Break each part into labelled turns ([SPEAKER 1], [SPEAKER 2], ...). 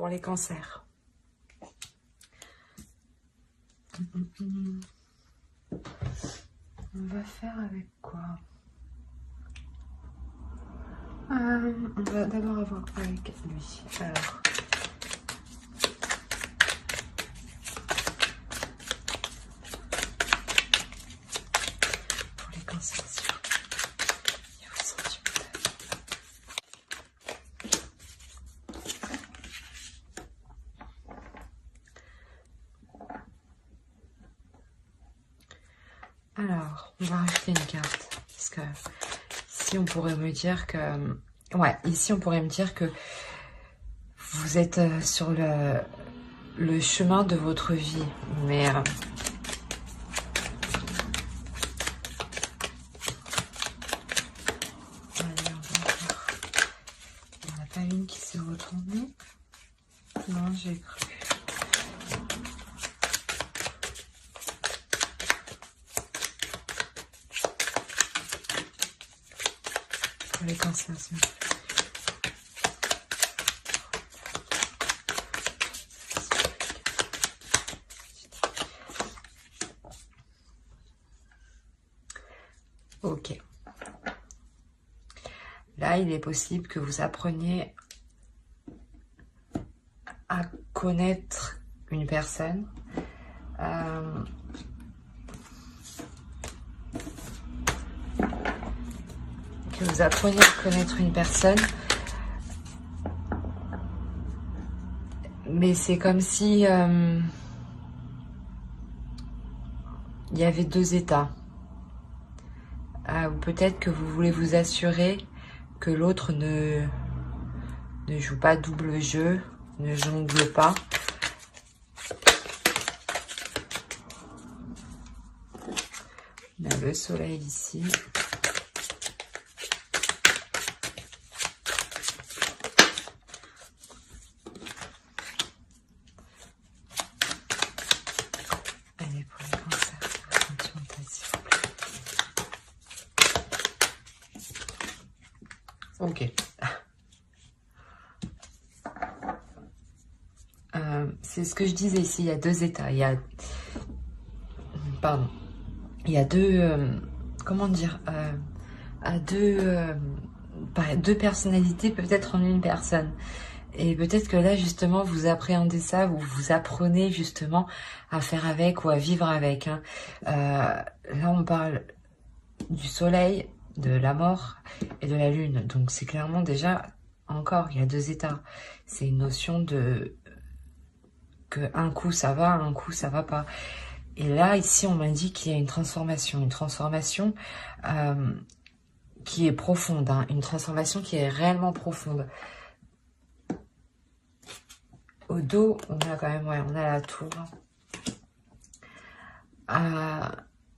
[SPEAKER 1] pour les cancers. On va faire avec quoi? On va d'abord avoir avec lui. Alors, pour les cancers, niveau sentimental. Alors, on va rajouter une carte. Parce que ici, on pourrait me dire que... Ouais, ici, on pourrait me dire que vous êtes sur le chemin de votre vie. Mais... allez, on va voir. Il n'y en a pas une qui s'est retournée. Non, j'ai cru. Pour les cancers, s'il vous plaît. Ok. Là, il est possible que vous appreniez à connaître une personne. Que vous appreniez à connaître une personne. Mais c'est comme si il y avait deux états. Ou peut-être que vous voulez vous assurer que l'autre ne joue pas double jeu, ne jongle pas. On a le soleil ici. Allez, pour les cancers, sentimental, s'il vous plaît. Ok. C'est ce que je disais ici, il y a deux états. Il y a... Pardon. Il y a deux... comment dire deux personnalités peut-être en une personne. Et peut-être que là, justement, vous appréhendez ça, ou vous apprenez justement à faire avec ou à vivre avec. Hein. Là, on parle du soleil, de la mort et de la lune. Donc, c'est clairement déjà, encore, il y a deux états. C'est une notion de... que un coup ça va, un coup ça va pas. Et là, ici, on m'indique qu'il y a une transformation qui est profonde, hein, une transformation qui est réellement profonde. Au dos, on a quand même, ouais, on a la tour.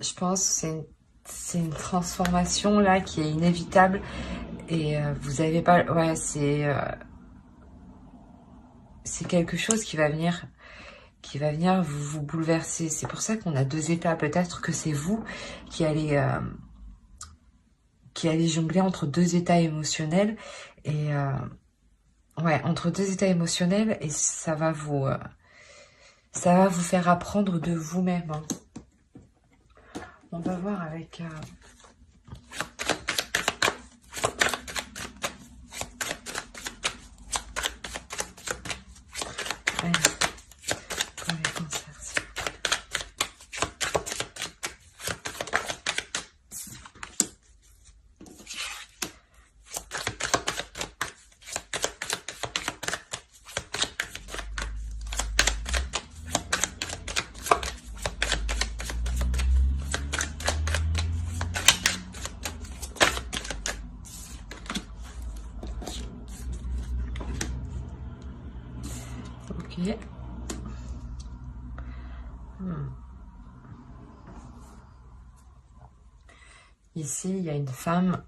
[SPEAKER 1] Je pense que c'est une transformation là qui est inévitable et vous avez pas, ouais, c'est quelque chose qui va venir vous bouleverser. C'est pour ça qu'on a deux états. Peut-être que c'est vous qui allez jongler entre deux états émotionnels et ouais, entre deux états émotionnels, et ça va vous faire apprendre de vous-même. Hein. On va voir avec... Allez, pour les cancers, s'il vous plaît. Ok. Ici, il y a une femme,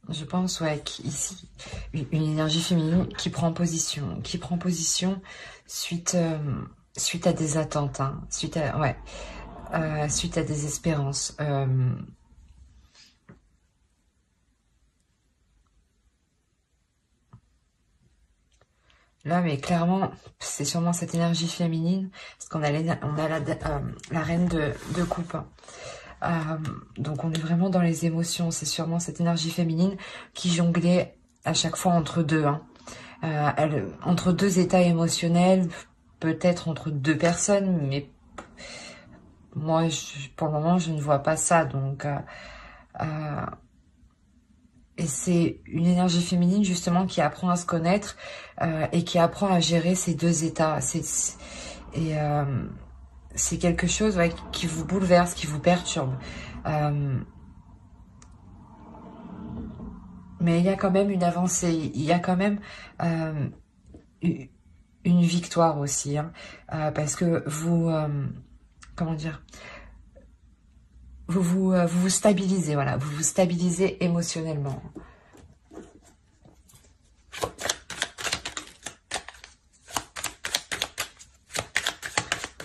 [SPEAKER 1] je pense, ouais, ici, une énergie féminine qui prend position suite à des attentes, hein, suite à des espérances. Là, mais clairement, c'est sûrement cette énergie féminine, parce qu'on a, la reine de coupe. Donc on est vraiment dans les émotions, c'est sûrement cette énergie féminine qui jonglait à chaque fois entre deux, hein. Entre deux états émotionnels, peut-être entre deux personnes, mais moi, pour le moment, je ne vois pas ça. Donc, et c'est une énergie féminine justement qui apprend à se connaître et qui apprend à gérer ces deux états. C'est quelque chose, ouais, qui vous bouleverse, qui vous perturbe. Mais il y a quand même une avancée, il y a quand même une victoire aussi, hein, parce que vous, comment dire, vous stabilisez, voilà, vous vous stabilisez émotionnellement.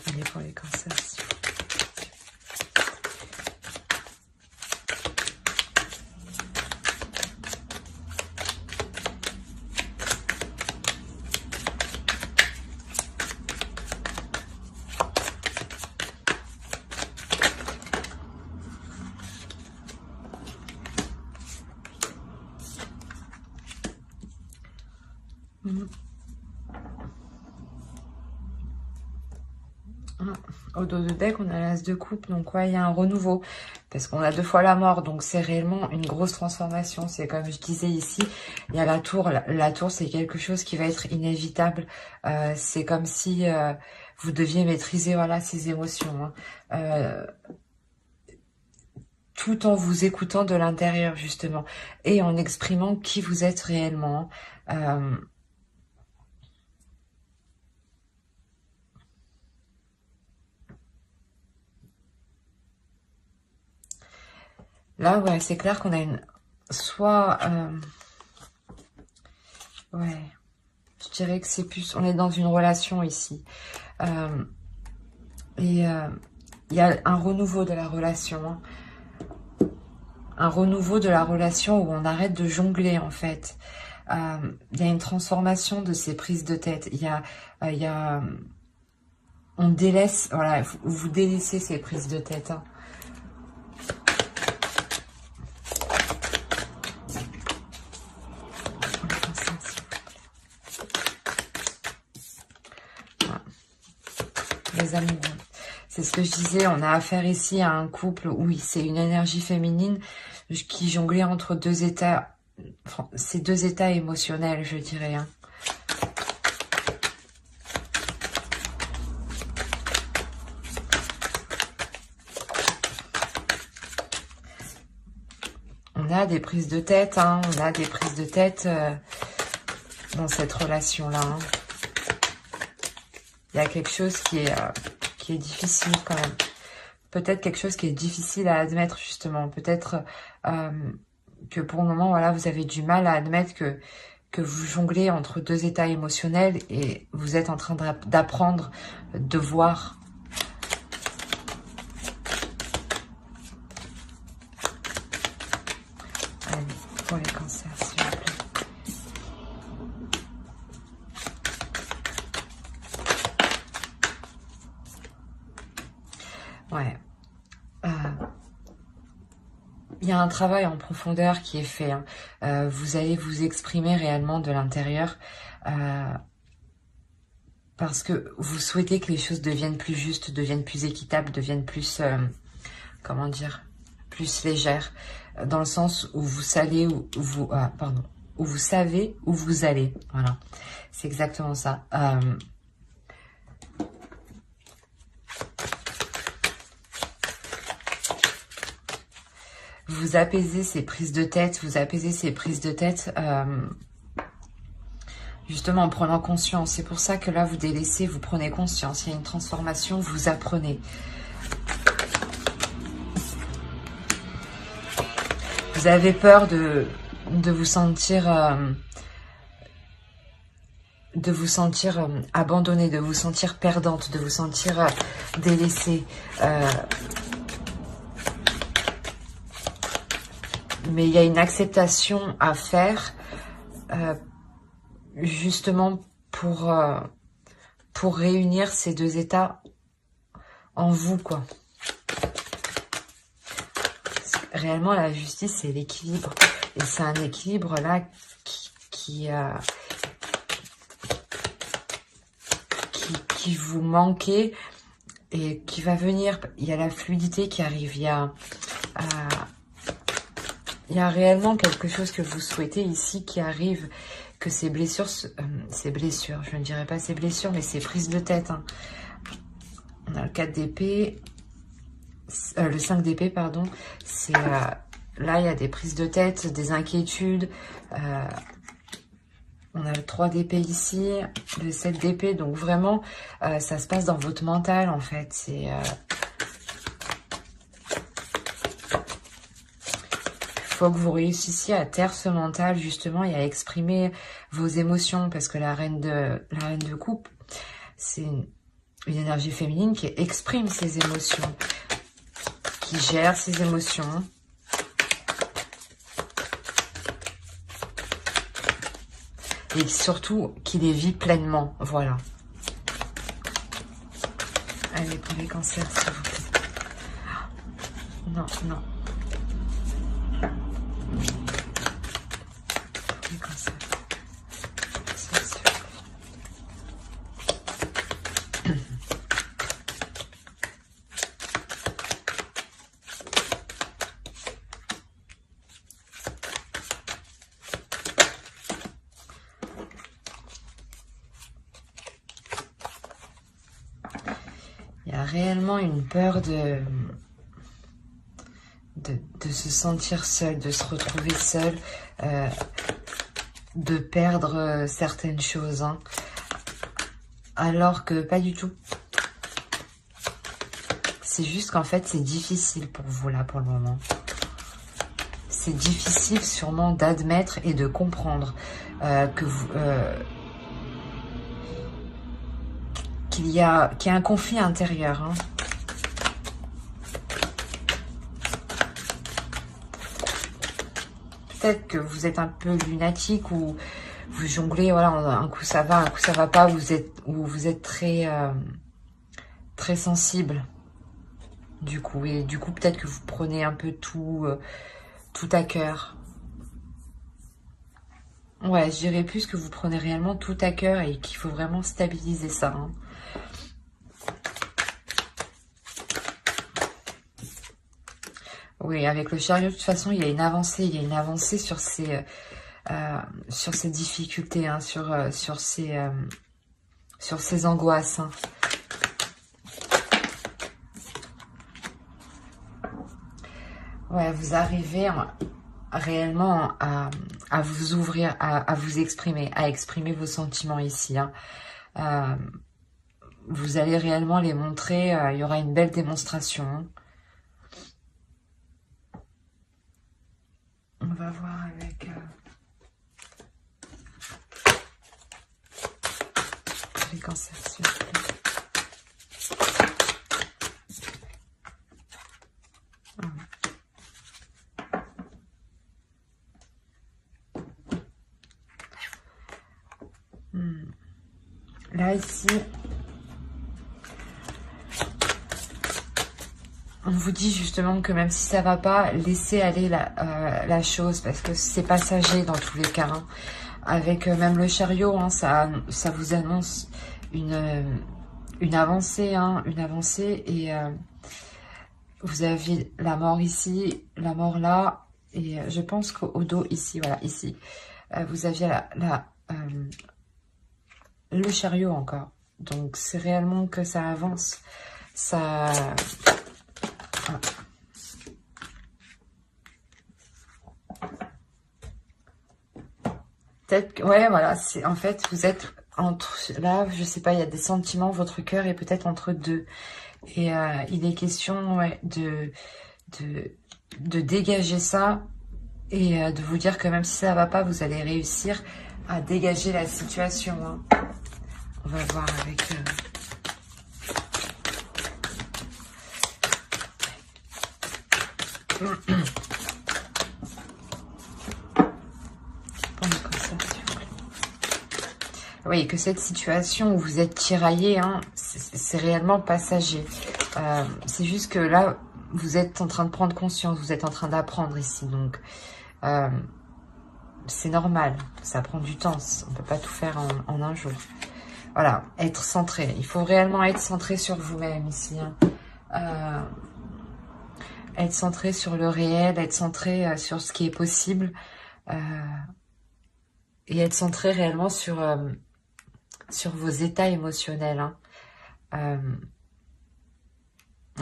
[SPEAKER 1] Allez, pour les cancers. Au dos de deck, on a l'as de coupe, donc ouais, il y a un renouveau, parce qu'on a deux fois la mort, donc c'est réellement une grosse transformation. C'est comme je disais ici, il y a la tour. La tour, c'est quelque chose qui va être inévitable. C'est comme si vous deviez maîtriser, voilà, ces émotions, hein. Tout en vous écoutant de l'intérieur, justement, et en exprimant qui vous êtes réellement. Là, ouais, c'est clair qu'on a une... Soit... ouais, je dirais que c'est plus... On est dans une relation ici. Il y a un renouveau de la relation, hein. Un renouveau de la relation où on arrête de jongler, en fait. Il y a une transformation de ces prises de tête. On délaisse, voilà, vous délaissez ces prises de tête, hein. Les amoureux. C'est ce que je disais, on a affaire ici à un couple où c'est une énergie féminine qui jonglait entre deux états, enfin, ces deux états émotionnels, je dirais, hein. On a des prises de tête, hein, on a des prises de tête dans cette relation-là, hein. Il y a quelque chose qui est difficile quand même. Peut-être quelque chose qui est difficile à admettre, justement. Peut-être que pour le moment, voilà, vous avez du mal à admettre que vous jonglez entre deux états émotionnels et vous êtes en train d'apprendre, de voir. Allez, pour les cancers, s'il vous plaît. Ouais. Il y a un travail en profondeur qui est fait, hein. Vous allez vous exprimer réellement de l'intérieur parce que vous souhaitez que les choses deviennent plus justes, deviennent plus équitables, deviennent plus, comment dire, plus légères, dans le sens où vous savez où vous savez où vous allez. Voilà, c'est exactement ça. Vous apaisez ces prises de tête, justement en prenant conscience. C'est pour ça que là, vous délaissez, vous prenez conscience. Il y a une transformation, vous apprenez. Vous avez peur de vous sentir... abandonnée, de vous sentir perdante, de vous sentir délaissée. Mais il y a une acceptation à faire, justement pour réunir ces deux états en vous, quoi. Réellement, la justice, c'est l'équilibre. Et c'est un équilibre, là, qui vous manquait et qui va venir. Il y a la fluidité qui arrive. Il y a réellement quelque chose que vous souhaitez ici qui arrive. Que ces blessures, je ne dirais pas ces blessures, mais ces prises de tête. Hein. On a le 4 d'épée, le 5 d'épée, pardon. C'est là, il y a des prises de tête, des inquiétudes. On a le 3 d'épée ici, le 7 d'épée. Donc vraiment, ça se passe dans votre mental, en fait. C'est... faut que vous réussissiez à taire ce mental, justement, et à exprimer vos émotions. Parce que la reine de coupe, c'est une énergie féminine qui exprime ses émotions, qui gère ses émotions. Et surtout, qui les vit pleinement. Voilà. Allez, pour les cancers, s'il vous plaît. Non, non. Pour les cancers. Il y a réellement une peur de se sentir seul, de se retrouver seul, de perdre certaines choses, hein. Alors que pas du tout. C'est juste qu'en fait, c'est difficile pour vous, là, pour le moment. C'est difficile, sûrement, d'admettre et de comprendre que vous... qu'il y a un conflit intérieur, hein. Peut-être que vous êtes un peu lunatique ou vous jonglez, voilà, un coup ça va pas, vous êtes très très sensible du coup, et du coup peut-être que vous prenez un peu tout à cœur. Ouais, je dirais plus que vous prenez réellement tout à cœur et qu'il faut vraiment stabiliser ça, hein. Oui, avec le chariot, de toute façon, il y a une avancée sur ces difficultés, hein, sur ces angoisses, hein. Ouais, vous arrivez réellement à vous ouvrir, à vous exprimer, à exprimer vos sentiments ici, hein. Vous allez réellement les montrer, il y aura une belle démonstration. On va voir avec les cancers, s'il vous plaît. Là, ici, on vous dit justement que même si ça va pas, laissez aller la chose, parce que c'est passager dans tous les cas, hein. Avec même le chariot, hein, ça vous annonce une avancée, hein, une avancée, et vous avez la mort ici, la mort là, et je pense qu'au dos ici, voilà, ici, vous aviez le chariot encore. Donc c'est réellement que ça avance, ça... Ah. Peut-être que, ouais, voilà, c'est en fait, vous êtes entre, là, je sais pas, il y a des sentiments, votre cœur est peut-être entre deux. Et il est question, ouais, de dégager ça et de vous dire que même si ça va pas, vous allez réussir à dégager la situation, hein. On va voir avec... Oui, que cette situation où vous êtes tiraillé, hein, c'est réellement passager. C'est juste que là, vous êtes en train de prendre conscience, vous êtes en train d'apprendre ici. Donc, c'est normal, ça prend du temps. On ne peut pas tout faire en un jour. Voilà, être centré. Il faut réellement être centré sur vous-même ici. Hein. Être centré sur le réel, être centré sur ce qui est possible. Et être centré réellement sur vos états émotionnels. Hein.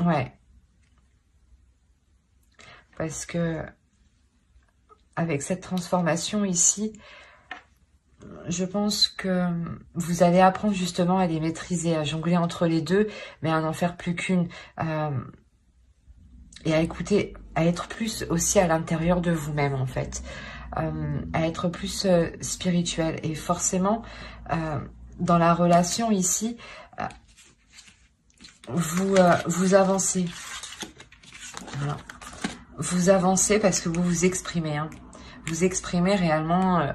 [SPEAKER 1] Ouais. Parce que avec cette transformation ici, je pense que vous allez apprendre justement à les maîtriser, à jongler entre les deux, mais à n'en faire plus qu'une. Et à écouter, à être plus aussi à l'intérieur de vous-même en fait. À être plus spirituel. Et forcément, dans la relation ici, vous avancez. Voilà. Vous avancez parce que vous vous exprimez. Hein. Vous exprimez réellement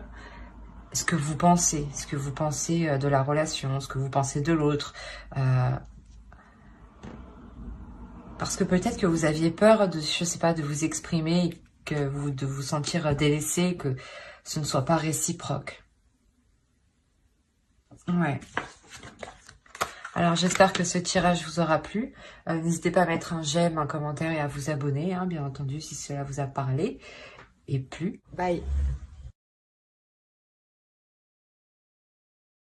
[SPEAKER 1] ce que vous pensez de la relation, ce que vous pensez de l'autre. Parce que peut-être que vous aviez peur de, je sais pas, de vous exprimer, de vous sentir délaissé, que ce ne soit pas réciproque. Ouais. Alors, j'espère que ce tirage vous aura plu. N'hésitez pas à mettre un j'aime, un commentaire et à vous abonner, hein, bien entendu, si cela vous a parlé et plu. Bye.